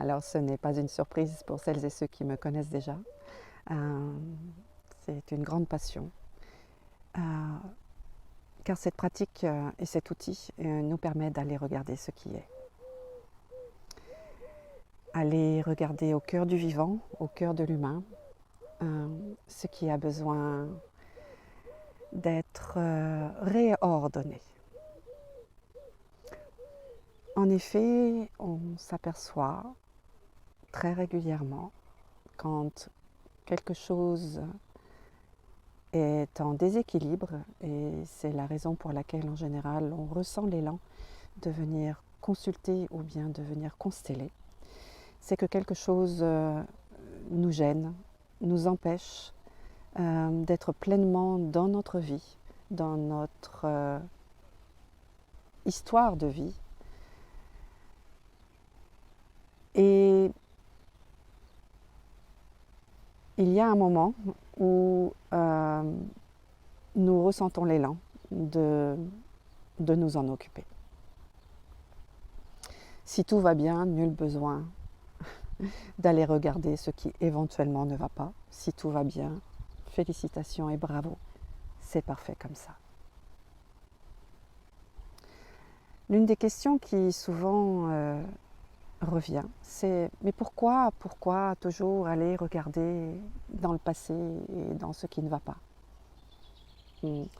Alors ce n'est pas une surprise pour celles et ceux qui me connaissent déjà. Euh, c'est une grande passion. Euh, car cette pratique et cet outil nous permet d'aller regarder ce qui est. Aller regarder au cœur du vivant, au cœur de l'humain, ce qui a besoin d'être réordonné. En effet, on s'aperçoit très régulièrement quand quelque chose est en déséquilibre, et c'est la raison pour laquelle en général on ressent l'élan de venir consulter ou bien de venir consteller, c'est que quelque chose nous gêne, nous empêche d'être pleinement dans notre vie, dans notre histoire de vie. Et il y a un moment où nous ressentons l'élan de nous en occuper. Si tout va bien, nul besoin d'aller regarder ce qui éventuellement ne va pas. Si tout va bien, félicitations et bravo, c'est parfait comme ça. L'une des questions qui souvent revient, c'est mais pourquoi toujours aller regarder dans le passé et dans ce qui ne va pas?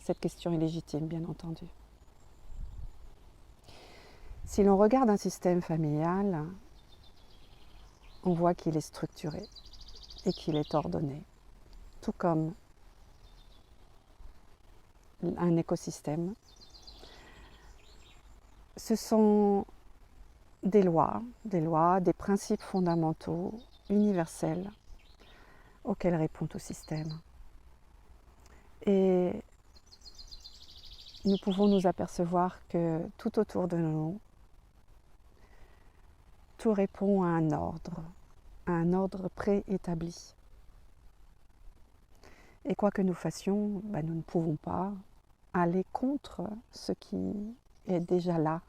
Cette question est légitime, bien entendu. Si l'on regarde un système familial, on voit qu'il est structuré et qu'il est ordonné, tout comme un écosystème. Ce sont des lois, des principes fondamentaux, universels, auxquels répond tout système. Et nous pouvons nous apercevoir que tout autour de nous, tout répond à un ordre préétabli. Et quoi que nous fassions, nous ne pouvons pas aller contre ce qui est déjà là.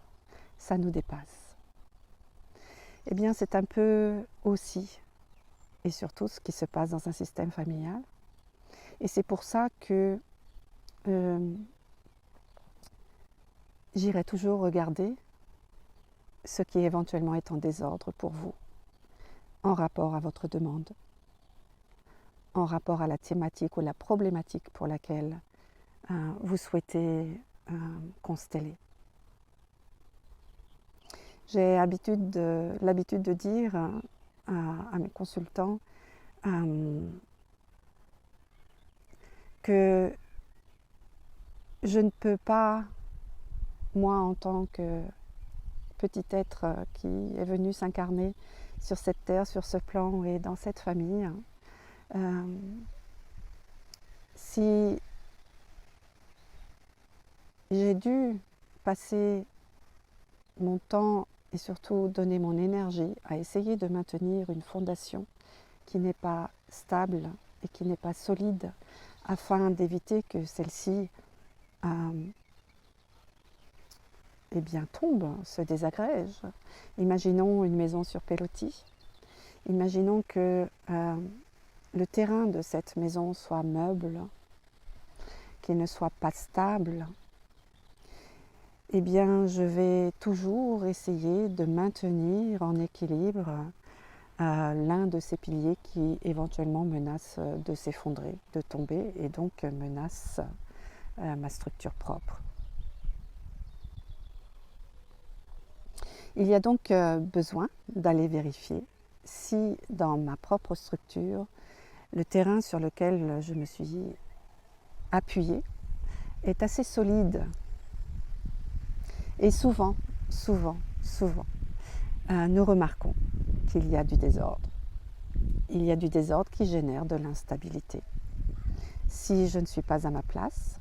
Ça nous dépasse. Eh bien, c'est un peu aussi et surtout ce qui se passe dans un système familial. Et c'est pour ça que j'irai toujours regarder ce qui éventuellement est en désordre pour vous, en rapport à votre demande, en rapport à la thématique ou la problématique pour laquelle vous souhaitez consteller. J'ai l'habitude de dire à mes consultants que je ne peux pas, moi en tant que petit être qui est venu s'incarner sur cette terre, sur ce plan et dans cette famille, si j'ai dû passer mon temps et surtout donner mon énergie à essayer de maintenir une fondation qui n'est pas stable et qui n'est pas solide, afin d'éviter que celle-ci tombe, se désagrège. Imaginons une maison sur pilotis. Imaginons que le terrain de cette maison soit meuble, qu'il ne soit pas stable. Eh bien, je vais toujours essayer de maintenir en équilibre l'un de ces piliers qui éventuellement menace de s'effondrer, de tomber, et donc menace ma structure propre. Il y a donc besoin d'aller vérifier si dans ma propre structure, le terrain sur lequel je me suis appuyée est assez solide. Et souvent, nous remarquons qu'il y a du désordre. Il y a du désordre qui génère de l'instabilité. Si je ne suis pas à ma place,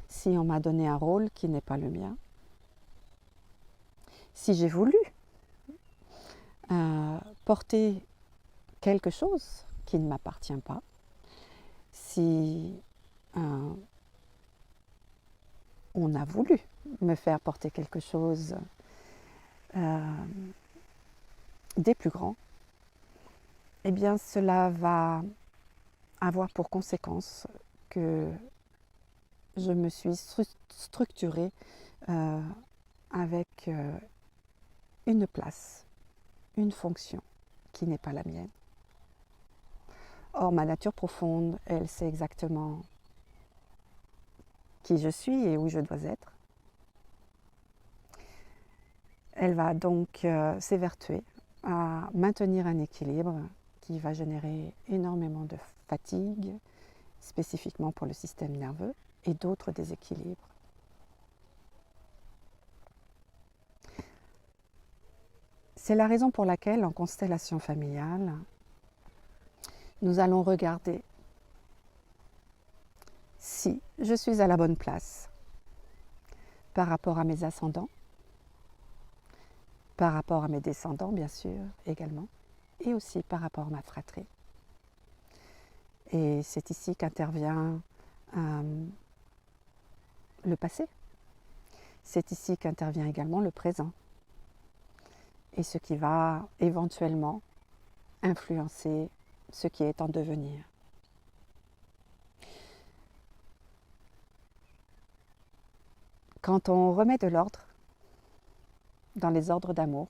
si on m'a donné un rôle qui n'est pas le mien, si j'ai voulu porter quelque chose qui ne m'appartient pas, si on a voulu me faire porter quelque chose des plus grands, eh bien cela va avoir pour conséquence que je me suis structurée avec une place, une fonction qui n'est pas la mienne. Or, ma nature profonde, elle sait exactement qui je suis et où je dois être. Elle va donc s'évertuer à maintenir un équilibre qui va générer énormément de fatigue, spécifiquement pour le système nerveux, et d'autres déséquilibres. C'est la raison pour laquelle, en constellation familiale, nous allons regarder si je suis à la bonne place par rapport à mes ascendants, par rapport à mes descendants, bien sûr, également, et aussi par rapport à ma fratrie. Et c'est ici qu'intervient le passé. C'est ici qu'intervient également le présent. Et ce qui va éventuellement influencer ce qui est en devenir. Quand on remet de l'ordre dans les ordres d'amour,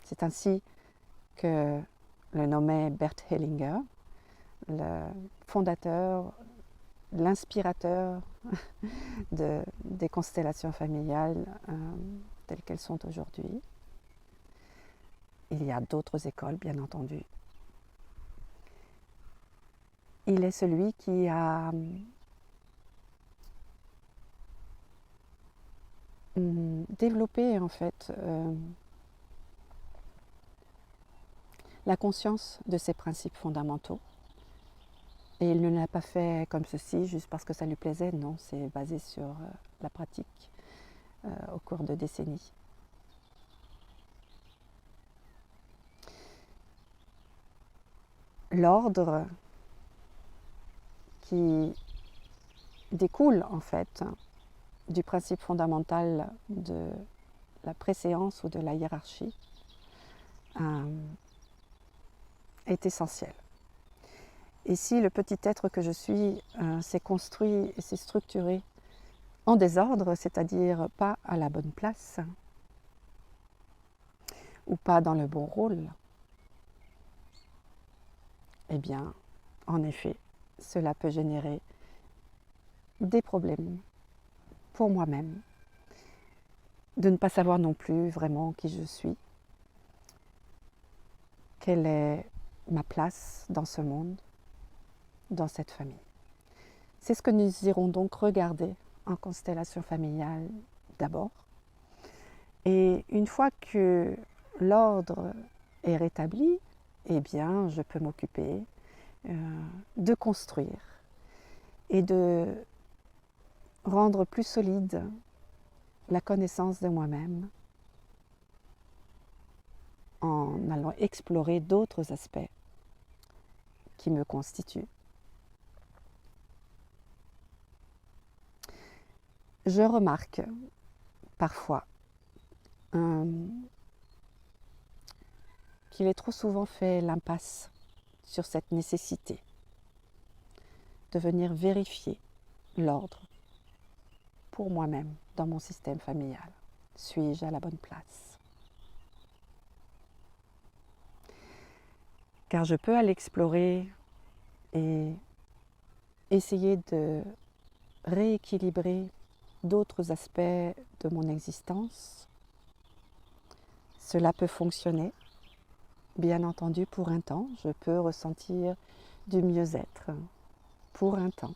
c'est ainsi que le nommait Bert Hellinger, le fondateur, l'inspirateur des constellations familiales telles qu'elles sont aujourd'hui. Il y a d'autres écoles, bien entendu. Il est celui qui a développé en fait la conscience de ces principes fondamentaux. Et il ne l'a pas fait comme ceci, juste parce que ça lui plaisait. Non, c'est basé sur la pratique au cours de décennies. L'ordre qui découle en fait du principe fondamental de la préséance ou de la hiérarchie est essentiel. Et si le petit être que je suis s'est construit et s'est structuré en désordre, c'est-à-dire pas à la bonne place ou pas dans le bon rôle, eh bien, en effet, cela peut générer des problèmes pour moi-même, de ne pas savoir non plus vraiment qui je suis, quelle est ma place dans ce monde, dans cette famille. C'est ce que nous irons donc regarder en constellation familiale d'abord. Et une fois que l'ordre est rétabli, eh bien, je peux m'occuper de construire et de rendre plus solide la connaissance de moi-même en allant explorer d'autres aspects qui me constituent. Je remarque parfois qu'il est trop souvent fait l'impasse sur cette nécessité de venir vérifier l'ordre pour moi-même dans mon système familial. Suis-je à la bonne place? Car je peux aller explorer et essayer de rééquilibrer d'autres aspects de mon existence. Cela peut fonctionner, bien entendu, pour un temps. Je peux ressentir du mieux-être pour un temps.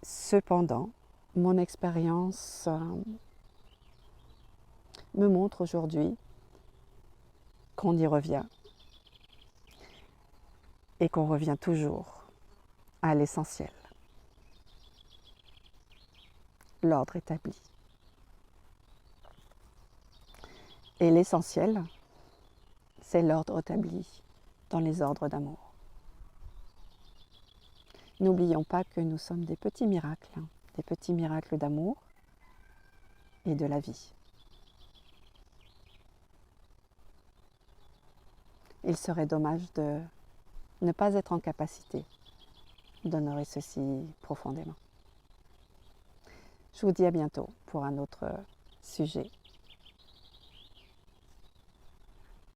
Cependant, mon expérience me montre aujourd'hui qu'on y revient et qu'on revient toujours à l'essentiel. L'ordre établi. Et l'essentiel, c'est l'ordre établi dans les ordres d'amour. N'oublions pas que nous sommes des petits miracles d'amour et de la vie. il serait dommage de ne pas être en capacité d'honorer ceci profondément. Je vous dis à bientôt pour un autre sujet.